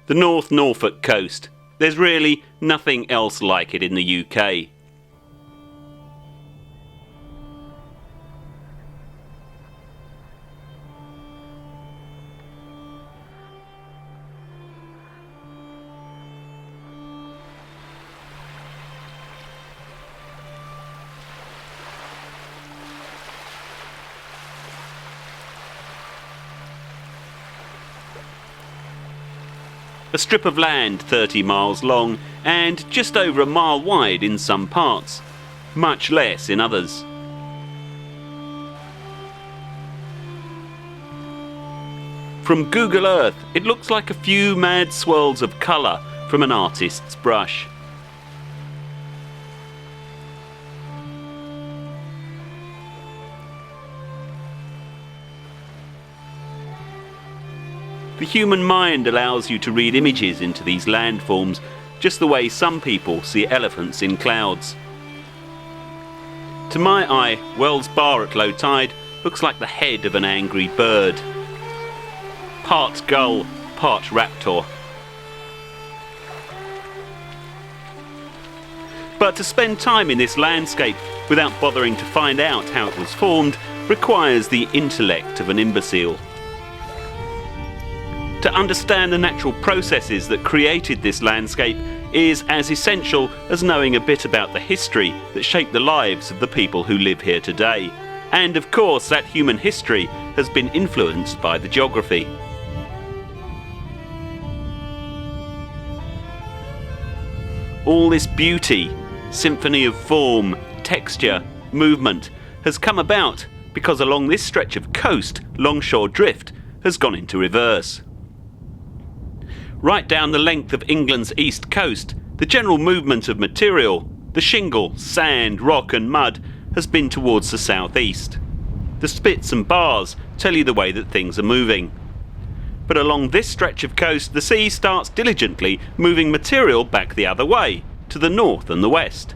The North Norfolk coast. There's really nothing else like it in the UK. A strip of land 30 miles long and just over a mile wide in some parts, much less in others. From Google Earth, it looks like a few mad swirls of colour from an artist's brush. The human mind allows you to read images into these landforms, just the way some people see elephants in clouds. To my eye, Wells Bar at low tide looks like the head of an angry bird. Part gull, part raptor. But to spend time in this landscape without bothering to find out how it was formed requires the intellect of an imbecile. To understand the natural processes that created this landscape is as essential as knowing a bit about the history that shaped the lives of the people who live here today. And of course, that human history has been influenced by the geography. All this beauty, symphony of form, texture, movement has come about because along this stretch of coast, longshore drift has gone into reverse. Right down the length of England's east coast, the general movement of material, the shingle, sand, rock and mud, has been towards the southeast. The spits and bars tell you the way that things are moving. But along this stretch of coast, the sea starts diligently moving material back the other way, to the north and the west.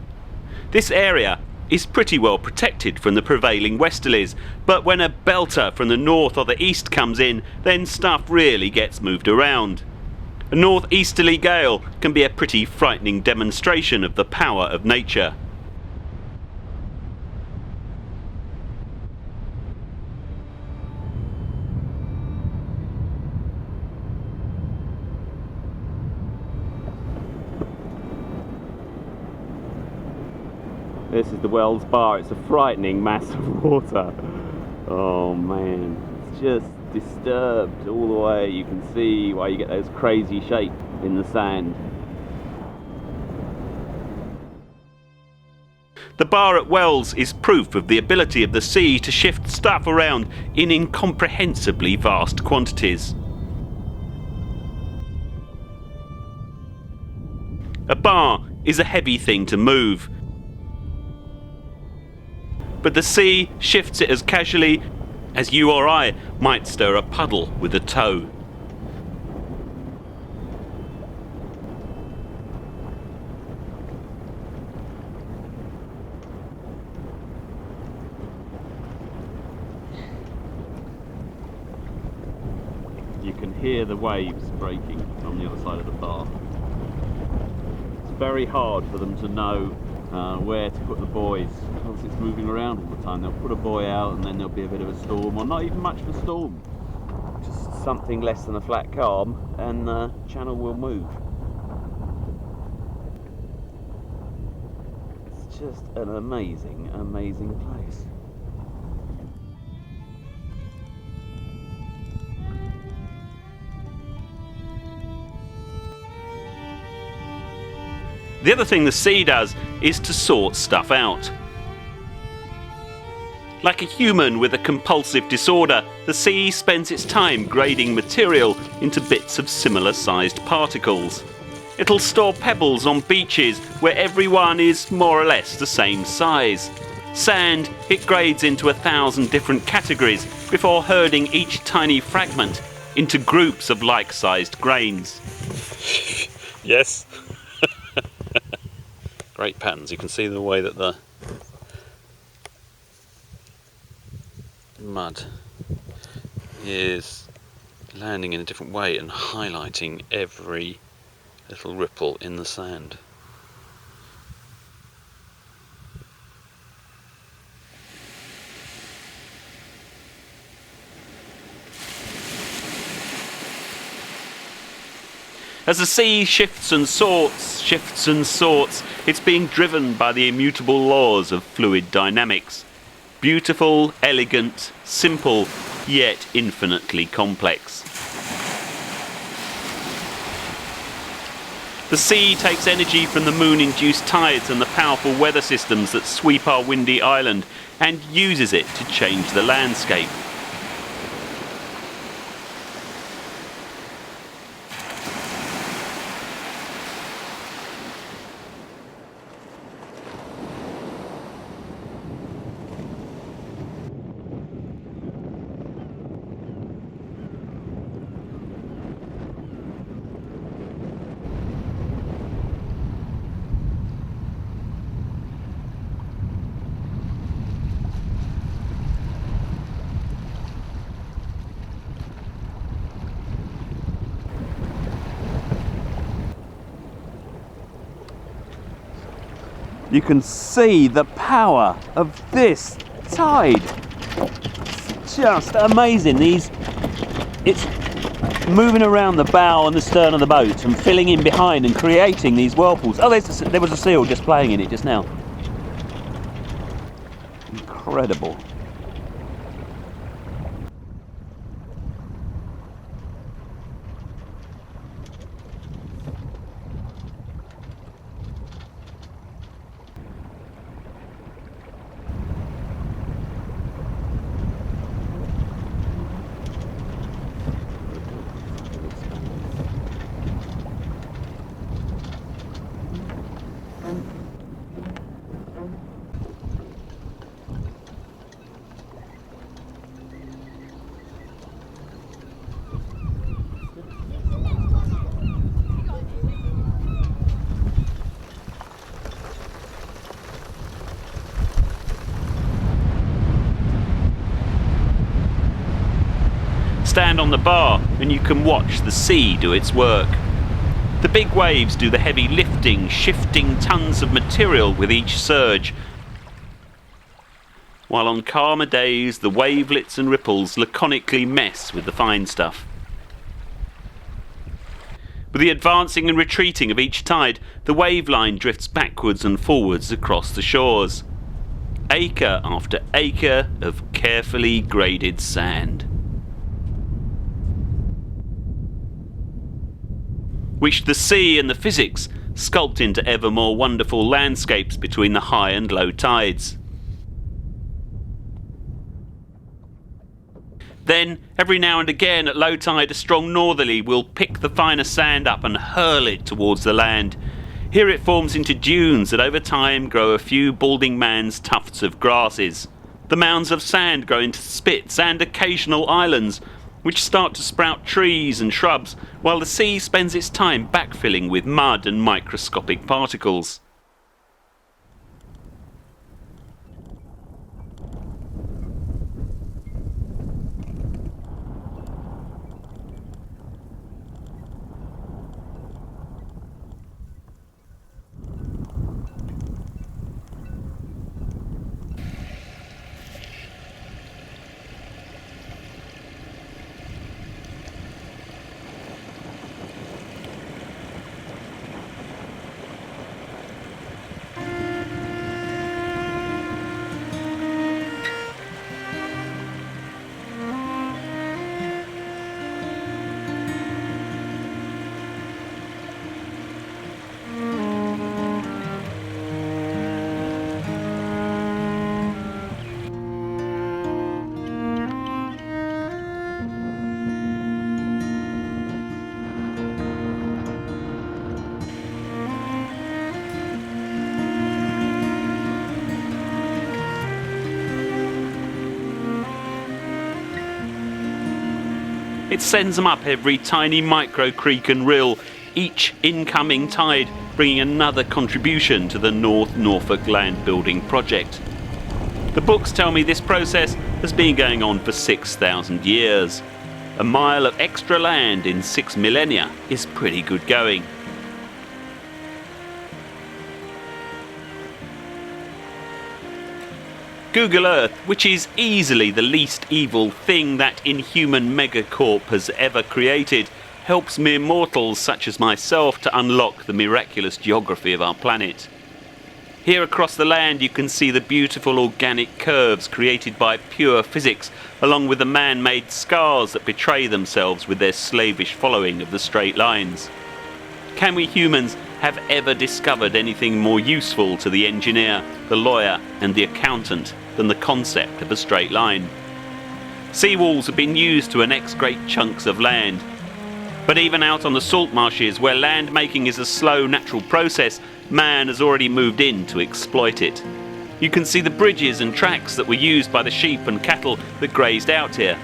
This area is pretty well protected from the prevailing westerlies, but when a belter from the north or the east comes in, then stuff really gets moved around. A northeasterly gale can be a pretty frightening demonstration of the power of nature. This is the Wells Bar. It's a frightening mass of water. Oh man, it's just disturbed all the way. You can see why you get those crazy shapes in the sand. The bar at Wells is proof of the ability of the sea to shift stuff around in incomprehensibly vast quantities. A bar is a heavy thing to move, but the sea shifts it as casually as you or I might stir a puddle with a toe. You can hear the waves breaking on the other side of the bar. It's very hard for them to know where to put the buoys, because it's moving around all the time. They'll put a buoy out and then there'll be a bit of a storm, or not even much of a storm, just something less than a flat calm, and the channel will move. It's just an amazing, amazing place. The other thing the sea does is to sort stuff out. Like a human with a compulsive disorder, the sea spends its time grading material into bits of similar sized particles. It'll store pebbles on beaches where everyone is more or less the same size. Sand, it grades into 1,000 different categories before herding each tiny fragment into groups of like-sized grains. Yes. Great patterns. You can see the way that the mud is landing in a different way and highlighting every little ripple in the sand. As the sea shifts and sorts, it's being driven by the immutable laws of fluid dynamics. Beautiful, elegant, simple, yet infinitely complex. The sea takes energy from the moon-induced tides and the powerful weather systems that sweep our windy island and uses it to change the landscape. You can see the power of this tide. It's just amazing. It's moving around the bow and the stern of the boat and filling in behind and creating these whirlpools. Oh, there was a seal just playing in it just now. Incredible. Stand on the bar and you can watch the sea do its work. The big waves do the heavy lifting, shifting tons of material with each surge, while on calmer days the wavelets and ripples laconically mess with the fine stuff. With the advancing and retreating of each tide, the wave line drifts backwards and forwards across the shores. Acre after acre of carefully graded sand, which the sea and the physics sculpt into ever more wonderful landscapes between the high and low tides. Then, every now and again at low tide, a strong northerly will pick the finer sand up and hurl it towards the land. Here it forms into dunes that over time grow a few balding man's tufts of grasses. The mounds of sand grow into spits and occasional islands, which start to sprout trees and shrubs, while the sea spends its time backfilling with mud and microscopic particles. It sends them up every tiny micro creek and rill, each incoming tide bringing another contribution to the North Norfolk land building project. The books tell me this process has been going on for 6,000 years. a mile of extra land in 6 millennia is pretty good going. Google Earth, which is easily the least evil thing that inhuman megacorp has ever created, helps mere mortals such as myself to unlock the miraculous geography of our planet. Here across the land you can see the beautiful organic curves created by pure physics, along with the man-made scars that betray themselves with their slavish following of the straight lines. Can we humans have ever discovered anything more useful to the engineer, the lawyer and the accountant than the concept of a straight line? Seawalls have been used to annex great chunks of land. But even out on the salt marshes, where land making is a slow natural process, man has already moved in to exploit it. You can see the bridges and tracks that were used by the sheep and cattle that grazed out here.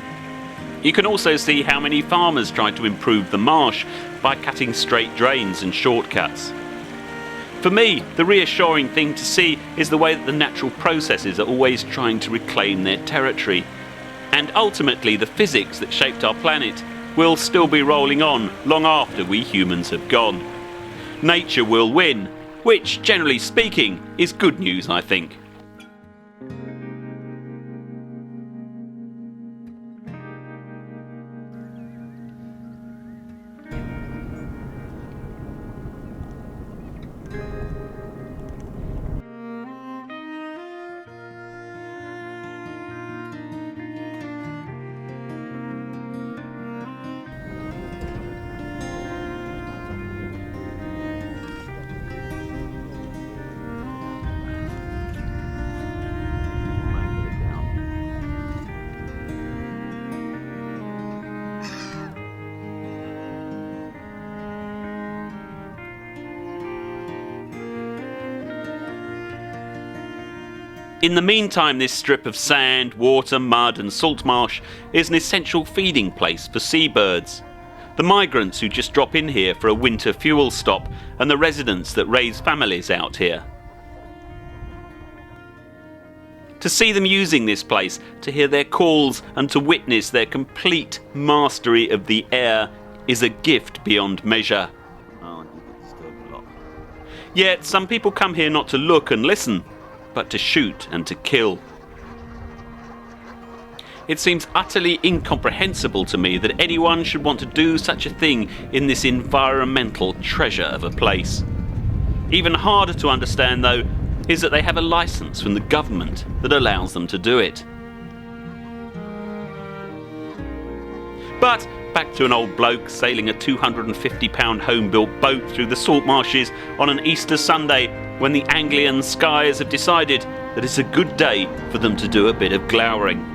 You can also see how many farmers tried to improve the marsh by cutting straight drains and shortcuts. For me, the reassuring thing to see is the way that the natural processes are always trying to reclaim their territory. And ultimately, the physics that shaped our planet will still be rolling on long after we humans have gone. Nature will win, which, generally speaking, is good news, I think. In the meantime, this strip of sand, water, mud and salt marsh is an essential feeding place for seabirds. The migrants who just drop in here for a winter fuel stop, and the residents that raise families out here. To see them using this place, to hear their calls and to witness their complete mastery of the air is a gift beyond measure. Yet some people come here not to look and listen, but to shoot and to kill. It seems utterly incomprehensible to me that anyone should want to do such a thing in this environmental treasure of a place. Even harder to understand, though, is that they have a license from the government that allows them to do it. But back to an old bloke sailing a 250-pound home-built boat through the salt marshes on an Easter Sunday when the Anglian skies have decided that it's a good day for them to do a bit of glowering.